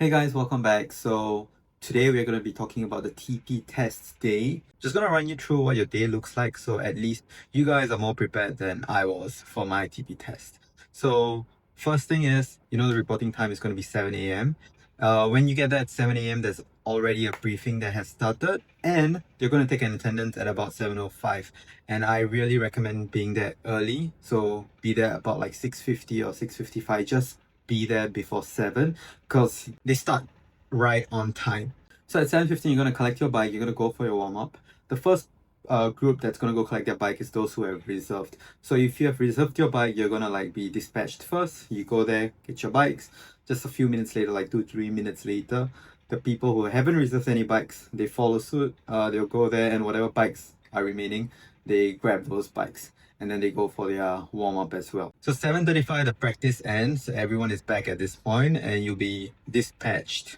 Hey guys, welcome back. So today we're going to be talking about the TP test day. Just going to run you through what your day looks like, so at least you guys are more prepared than I was for my TP test. So first thing is, the reporting time is going to be 7 a.m. When you get there at 7 a.m., there's already a briefing that has started, and you're going to take an attendance at about 7:05. And I really recommend being there early. So be there about like 6:50 or 6:55. Just be there before 7 because they start right on time. So at 7:15, you're going to collect your bike, you're going to go for your warm up. The first group that's going to go collect their bike is those who have reserved. So if you have reserved your bike, you're going to like be dispatched first. You go there, get your bikes. Just a few minutes later, like 2-3 minutes later, the people who haven't reserved any bikes, they follow suit. They'll go there, and whatever bikes are remaining, they grab those bikes and then they go for their warm-up as well. So 7:35 the practice ends, everyone is back at this point, and you'll be dispatched,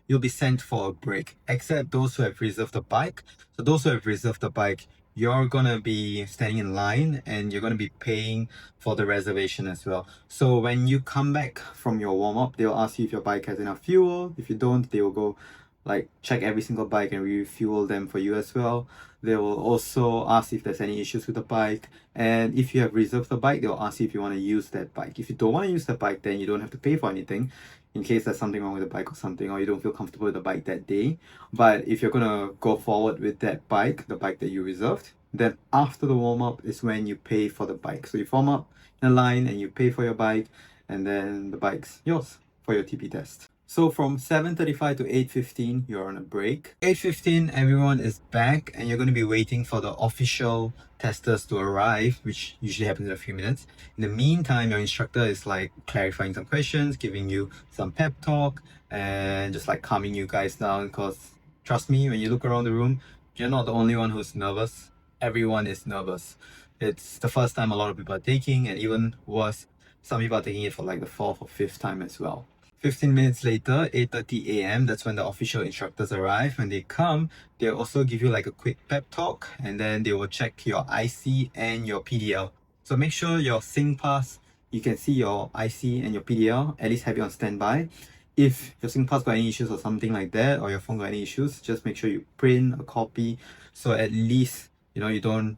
you'll be sent for a break, except those who have reserved the bike. So those who have reserved the bike, you're gonna be standing in line and you're gonna be paying for the reservation as well. So when you come back from your warm-up, they'll ask you if your bike has enough fuel. If you don't, they will go like check every single bike and refuel them for you as well. They will also ask if there's any issues with the bike, and if you have reserved the bike, they'll ask you if you want to use that bike. If you don't want to use the bike, then you don't have to pay for anything in case there's something wrong with the bike or something, or you don't feel comfortable with the bike that day. But if you're gonna go forward with that bike, the bike that you reserved, then after the warm-up is when you pay for the bike. So you form up in a line and you pay for your bike, and then the bike's yours for your TP test. So from 7:35 to 8:15, you're on a break. 8:15, everyone is back and you're going to be waiting for the official testers to arrive, which usually happens in a few minutes. In the meantime, your instructor is like clarifying some questions, giving you some pep talk, and just like calming you guys down, because trust me, when you look around the room, you're not the only one who's nervous. Everyone is nervous. It's the first time a lot of people are taking, and even worse, some people are taking it for like the fourth or fifth time as well. 15 minutes later, 8:30 a.m., that's when the official instructors arrive. When they come, they'll also give you like a quick pep talk, and then they will check your IC and your PDL. So make sure your SingPass, you can see your IC and your PDL, at least have it on standby. If your SingPass got any issues or something like that, or your phone got any issues, just make sure you print a copy, so at least you don't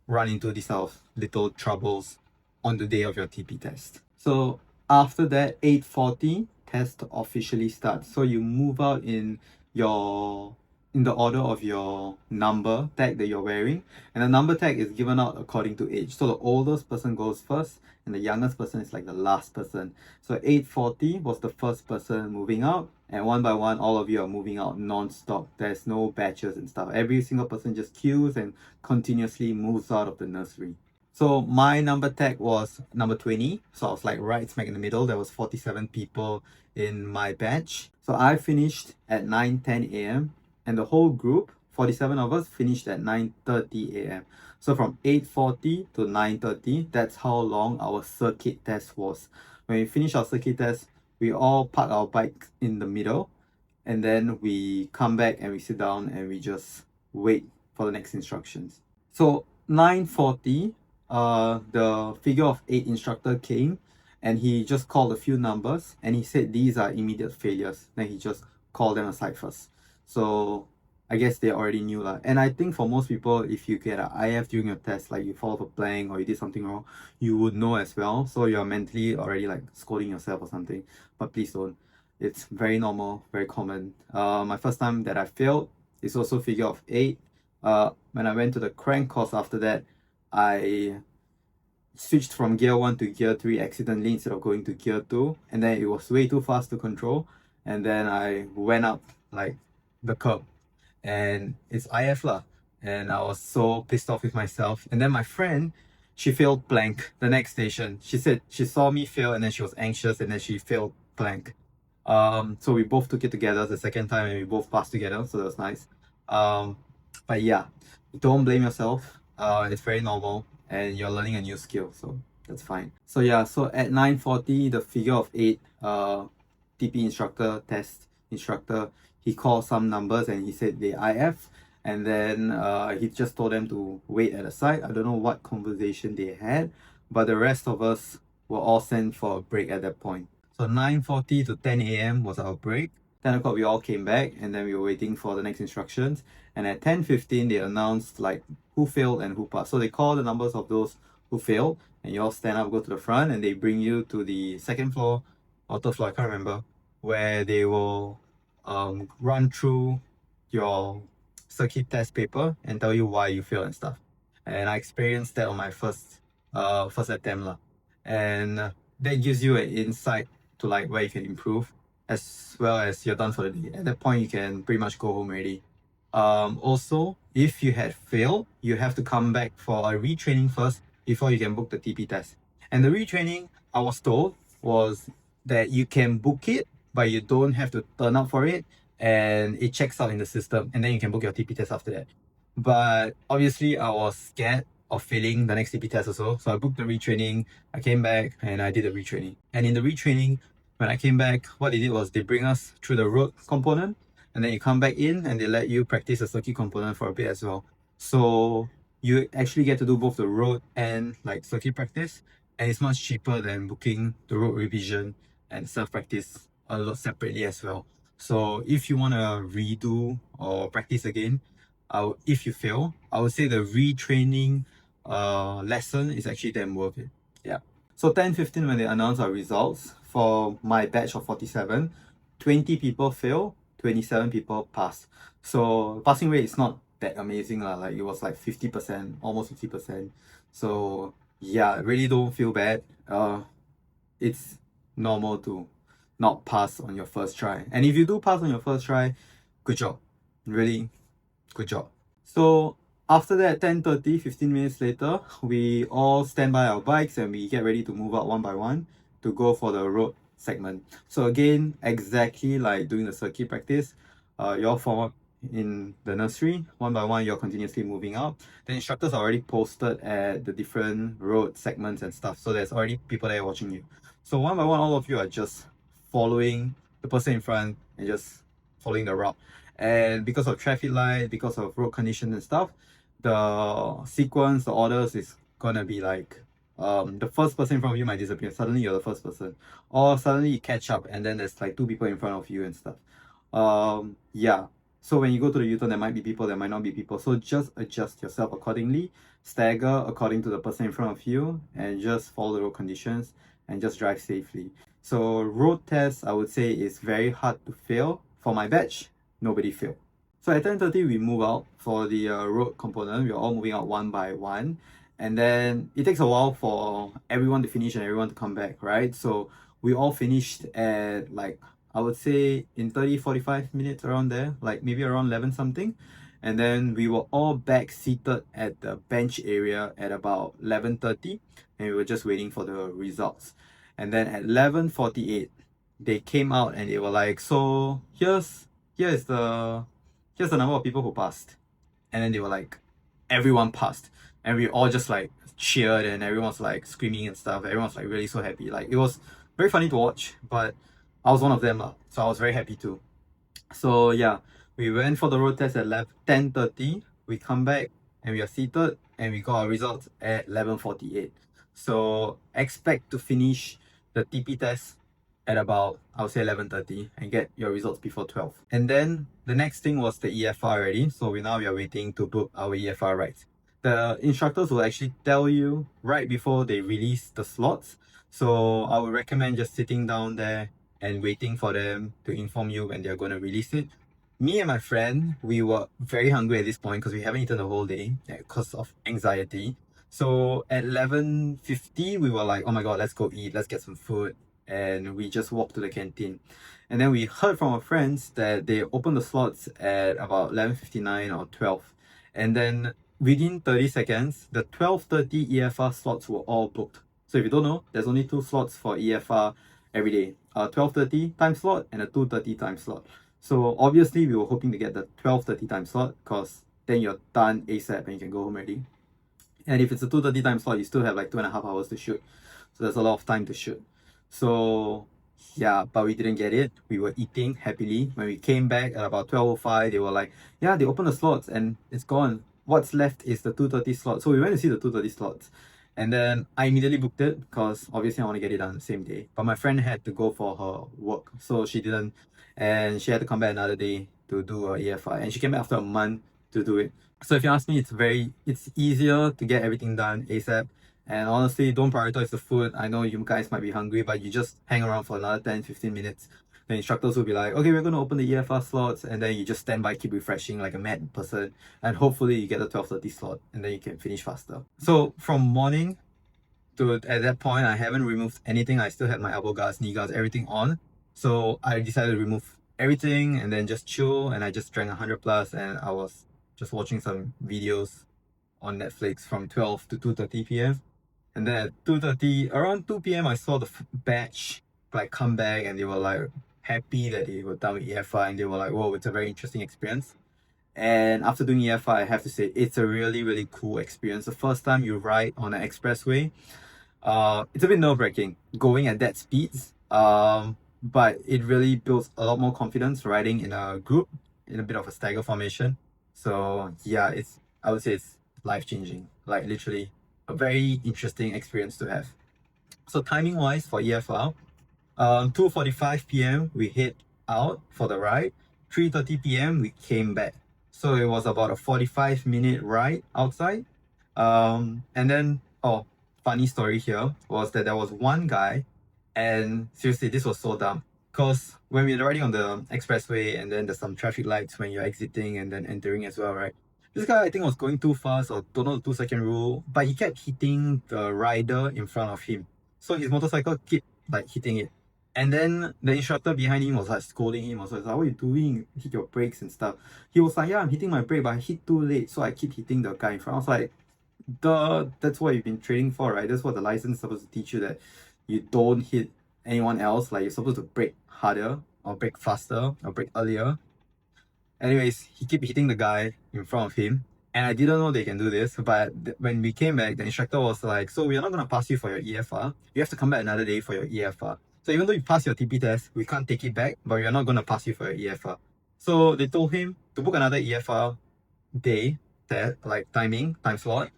run into these sort of little troubles on the day of your TP test. So after that, 8:40, test officially starts. So you move out in the order of your number tag that you're wearing, and the number tag is given out according to age. So the oldest person goes first and the youngest person is like the last person. So 8:40 was the first person moving out, and one by one all of you are moving out non-stop. There's no batches and stuff. Every single person just queues and continuously moves out of the nursery. So my number tag was number 20. So I was like right smack in the middle. There was 47 people in my batch. So I finished at 9:10 a.m. and the whole group, 47 of us, finished at 9:30 a.m. So from 8:40 to 9:30, that's how long our circuit test was. When we finished our circuit test, we all park our bikes in the middle, and then we come back and we sit down and we just wait for the next instructions. So 9:40, the figure of 8 instructor came and he just called a few numbers and he said these are immediate failures. Then he just called them aside first. So I guess they already knew lah. And I think for most people, if you get an IF during your test, like you fall off a plank or you did something wrong, you would know as well. So you're mentally already like scolding yourself or something. But please don't. It's very normal, very common. My first time that I failed is also figure of 8. When I went to the crank course after that, I switched from gear 1 to gear 3 accidentally instead of going to gear 2, and then it was way too fast to control, and then I went up like the curb and it's IF lah, and I was so pissed off with myself. And then my friend, she failed blank the next station. She said she saw me fail and then she was anxious and then she failed blank. So we both took it together the second time and we both passed together, so that was nice. But yeah, don't blame yourself. It's very normal and you're learning a new skill, so that's fine. So yeah, so at 9:40, the figure of 8 TP instructor, test instructor, he called some numbers and he said they IF, and then he just told them to wait at the side. I don't know what conversation they had, but the rest of us were all sent for a break at that point. So 9:40 to 10 a.m. was our break. 10 o'clock we all came back and then we were waiting for the next instructions. And at 10:15 they announced like who failed and who passed. So they call the numbers of those who failed and you all stand up, go to the front, and they bring you to the second floor or third floor, I can't remember, where they will run through your circuit test paper and tell you why you failed and stuff. And I experienced that on my first attempt lah. And that gives you an insight to like where you can improve, as well as you're done for the day. At that point, you can pretty much go home already. Also, if you had failed, you have to come back for a retraining first before you can book the TP test. And the retraining, I was told, was that you can book it, but you don't have to turn up for it, and it checks out in the system, and then you can book your TP test after that. But obviously, I was scared of failing the next TP test also, so I booked the retraining. I came back and I did the retraining. And in the retraining, when I came back, what they did was they bring us through the road component, and then you come back in and they let you practice the circuit component for a bit as well. So you actually get to do both the road and like circuit practice, and it's much cheaper than booking the road revision and self-practice a lot separately as well. So if you want to redo or practice again, if you fail, I would say the retraining lesson is actually damn worth it. Yeah. So 10:15 when they announced our results for my batch of 47, 20 people fail, 27 people pass. So passing rate is not that amazing lah. Like it was like 50%, almost 50%. So yeah, really don't feel bad. It's normal to not pass on your first try. And if you do pass on your first try, good job. Really good job. So after that, 10:30, 15 minutes later, we all stand by our bikes and we get ready to move out one by one to go for the road segment. So again, exactly like doing the circuit practice, you all form up in the nursery. One by one, you're continuously moving out. The instructors are already posted at the different road segments and stuff. So there's already people there watching you. So one by one, all of you are just following the person in front and just following the route. And because of traffic light, because of road conditions and stuff, the sequence, the orders is gonna be like the first person in front of you might disappear. Suddenly you're the first person, or suddenly you catch up and then there's like two people in front of you and stuff. Yeah. So when you go to the U-turn, there might be people, there might not be people. So just adjust yourself accordingly, stagger according to the person in front of you, and just follow the road conditions and just drive safely. So road test, I would say, is very hard to fail. For my batch, nobody failed. So at 10:30, we move out for the road component. We're all moving out one by one. And then it takes a while for everyone to finish and everyone to come back, right? So we all finished at like, I would say in 30, 45 minutes around there, like maybe around 11 something. And then we were all back seated at the bench area at about 11:30, and we were just waiting for the results. And then at 11:48, they came out and they were like, so here's the number of people who passed. And then they were like, everyone passed. And we all just like cheered and everyone was like screaming and stuff. Everyone was like really so happy. Like it was very funny to watch, but I was one of them, so I was very happy too. So yeah, we went for the road test at 10:30. We come back and we are seated and we got our results at 11:48. So expect to finish the TP test at about, I would say 11:30 and get your results before 12. And then the next thing was the EFR already. So we are waiting to book our EFR rides. The instructors will actually tell you right before they release the slots. So I would recommend just sitting down there and waiting for them to inform you when they're going to release it. Me and my friend, we were very hungry at this point because we haven't eaten the whole day because of anxiety. So at 11:50, we were like, oh my god, let's go eat, let's get some food. And we just walked to the canteen. And then we heard from our friends that they opened the slots at about 11:59 or 12. And then within 30 seconds, the 12:30 EFR slots were all booked. So if you don't know, there's only 2 slots for EFR every day. A 12:30 time slot and a 2:30 time slot. So obviously we were hoping to get the 12:30 time slot because then you're done ASAP and you can go home already. And if it's a 2:30 time slot, you still have like 2.5 hours to shoot. So there's a lot of time to shoot. So yeah, but we didn't get it. We were eating happily. When we came back at about 12:05, they were like, yeah, they opened the slots and it's gone. What's left is the 2:30 slot. So we went to see the 2:30 slots. And then I immediately booked it because obviously I want to get it done the same day. But my friend had to go for her work, so she didn't. And she had to come back another day to do her EFI. And she came back after a month to do it. So if you ask me, it's easier to get everything done ASAP. And honestly, don't prioritize the food. I know you guys might be hungry, but you just hang around for another 10-15 minutes. The instructors will be like, okay, we're going to open the EFR slots, and then you just stand by, keep refreshing like a mad person, and hopefully you get a 12:30 slot, and then you can finish faster. So from morning to at that point, I haven't removed anything. I still had my elbow guards, knee guards, everything on. So I decided to remove everything and then just chill, and I just drank 100 plus, and I was just watching some videos on Netflix from 12 to 2:30 p.m. And then at 2:30, around 2 p.m., I saw the batch like come back, and they were like happy that they were done with EFI, and they were like, whoa, it's a very interesting experience. And after doing EFI, I have to say it's a really, really cool experience. The first time you ride on an expressway, it's a bit nerve-wracking going at that speeds, but it really builds a lot more confidence riding in a group, in a bit of a stagger formation. So yeah, I would say it's life-changing, like literally a very interesting experience to have. So timing wise for EFR, 2:45 p.m. we hit out for the ride. 3:30 p.m. we came back. So it was about a 45-minute ride outside. And then, funny story here was that there was one guy, and seriously, this was so dumb. Because when we were riding on the expressway, and then there's some traffic lights when you're exiting and then entering as well, right? This guy, I think, was going too fast, or don't know the 2-second rule, but he kept hitting the rider in front of him. So his motorcycle kept like hitting it. And then the instructor behind him was like scolding him also. Like, what are you doing? Hit your brakes and stuff. He was like, yeah, I'm hitting my brake, but I hit too late, so I keep hitting the guy in front. I was like, duh, that's what you've been training for, right? That's what the license is supposed to teach you, that you don't hit anyone else. Like, you're supposed to brake harder, or brake faster, or brake earlier. Anyways, he kept hitting the guy in front of him. And I didn't know they can do this, but when we came back, the instructor was like, so we're not going to pass you for your EFR. You have to come back another day for your EFR. So even though you pass your TP test, we can't take it back, but we're not going to pass you for your EFR. So they told him to book another EFR day, like time slot,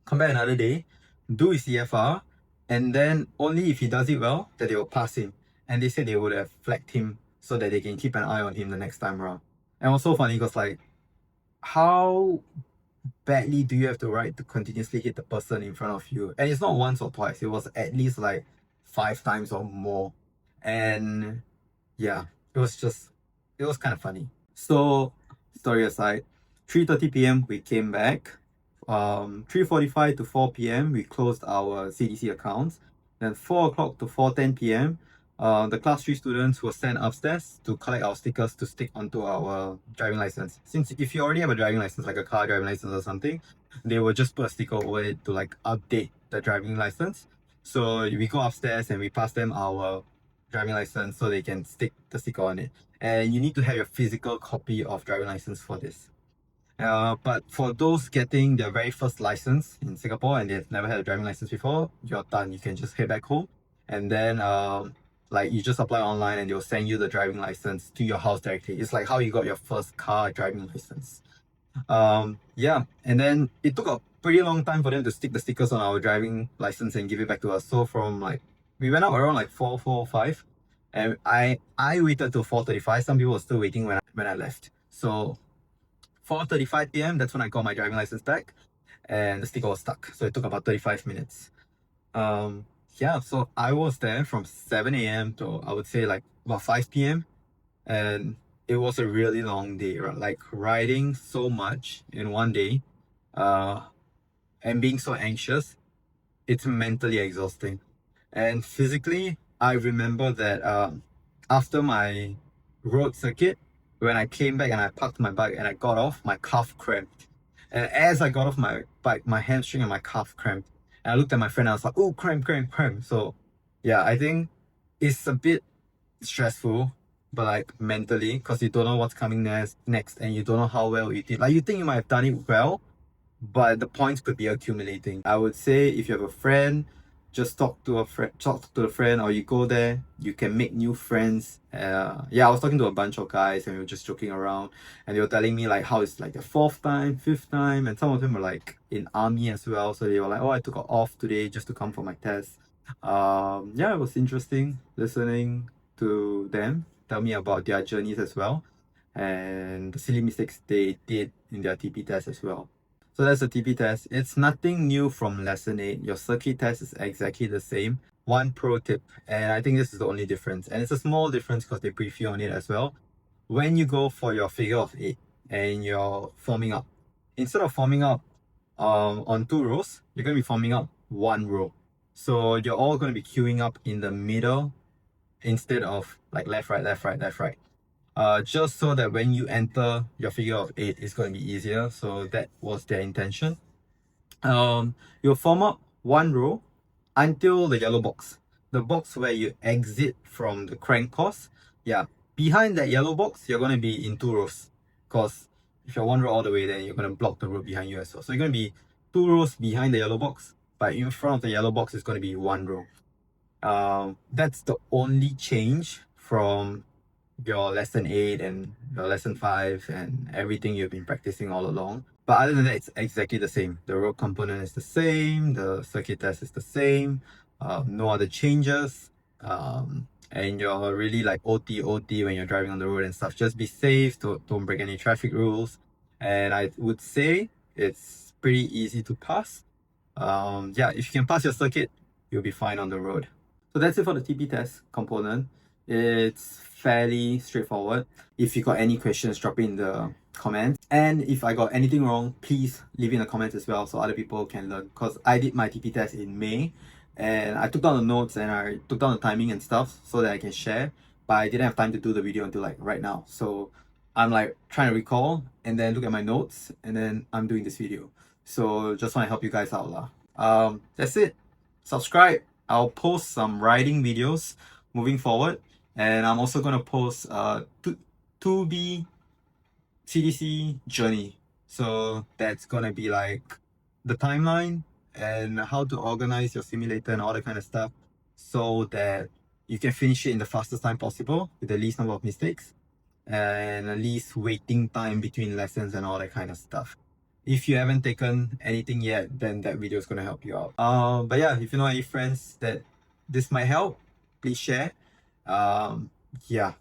come back another day, do his EFR, and then only if he does it well, that they will pass him. And they said they would have flagged him so that they can keep an eye on him the next time around. And it was so funny because, like, how badly do you have to ride to continuously hit the person in front of you? And it's not once or twice, it was at least like 5 times or more. And yeah, it was kind of funny. So story aside, 3:30 p.m. we came back. 3:45 to 4 p.m. we closed our CDC accounts. Then 4 o'clock to 4:10 p.m. The class 3 students were sent upstairs to collect our stickers to stick onto our driving license. Since if you already have a driving license, like a car driving license or something, they will just put a sticker over it to like update the driving license. So we go upstairs and we pass them our driving license so they can stick the sticker on it. And you need to have your physical copy of driving license for this. But for those getting their very first license in Singapore and they've never had a driving license before, you're done. You can just head back home, and then like you just apply online and they'll send you the driving license to your house directly. It's like how you got your first car driving license. Yeah, and then it took a pretty long time for them to stick the stickers on our driving license and give it back to us. So from like, we went out around like 4:05, and I waited till 4:35. Some people were still waiting when I left. So 4:35 p.m. that's when I got my driving license back, and the sticker was stuck. So it took about 35 minutes. Yeah, so I was there from 7 a.m. to I would say like about 5 p.m. and it was a really long day, right? Like riding so much in one day, and being so anxious, it's mentally exhausting. And physically, I remember that after my road circuit, when I came back and I parked my bike and I got off, my calf cramped. And as I got off my bike, my hamstring and my calf cramped. And I looked at my friend and I was like, oh, cramp. So yeah, I think it's a bit stressful, but like mentally, because you don't know what's coming next and you don't know how well you did. Like you think you might have done it well, but the points could be accumulating. I would say if you have a friend, just talk to a friend, or you go there, you can make new friends. Yeah, I was talking to a bunch of guys and we were just joking around, and they were telling me like how it's like the fourth time, fifth time, and some of them were like in army as well. So they were like, oh, I took off today just to come for my test. Yeah, it was interesting listening to them tell me about their journeys as well, and the silly mistakes they did in their TP test as well. So that's the TP test. It's nothing new from lesson 8. Your circuit test is exactly the same. One pro tip, and I think this is the only difference, and it's a small difference because they brief you on it as well. When you go for your figure of 8 and you're forming up, instead of forming up on 2 rows, you're going to be forming up 1 row. So you're all going to be queuing up in the middle instead of like left, right, left, right, left, right. Just so that when you enter your figure of 8, it's going to be easier. So that was their intention. You'll form up 1 row until the yellow box, the box where you exit from the crank course. Yeah, behind that yellow box, you're going to be in 2 rows, because if you're 1 row all the way, then you're going to block the road behind you as well. So you're going to be 2 rows behind the yellow box, but in front of the yellow box is going to be 1 row. That's the only change from your lesson 8 and your lesson 5 and everything you've been practicing all along. But other than that, it's exactly the same. The road component is the same, the circuit test is the same, no other changes. And you're really like OT when you're driving on the road and stuff. Just be safe, don't break any traffic rules. And I would say it's pretty easy to pass. Yeah, if you can pass your circuit, you'll be fine on the road. So that's it for the TP test component. It's fairly straightforward. If you got any questions, drop it in the comments. And if I got anything wrong, please leave it in the comments as well so other people can learn. Because I did my TP test in May and I took down the notes and I took down the timing and stuff so that I can share. But I didn't have time to do the video until like right now. So I'm like trying to recall and then look at my notes and then I'm doing this video. So just want to help you guys out lah. That's it. Subscribe. I'll post some riding videos moving forward, and I'm also gonna post 2B CDC journey. So that's gonna be like the timeline and how to organize your simulator and all that kind of stuff, so that you can finish it in the fastest time possible with the least number of mistakes and at least waiting time between lessons and all that kind of stuff. If you haven't taken anything yet, then that video is going to help you out. But yeah, if you know any friends that this might help, please share. Yeah,